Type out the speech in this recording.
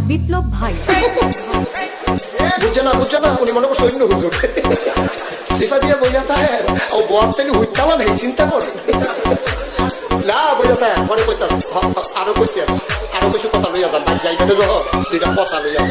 বিপ্লব ভাই বুঝছে না উনি মনে করছে অন্য হুজুর সিফা দিয়ে বইয়া তাহে ও বর তেলি হুইতালা নেই চিন্তা করে না বইয়া তাহে ঘরে কইতাস আরো কইতাস আরো কিছু কথা লইয়া যান ভাই যাইবে যখন দুইটা কথা লইয়া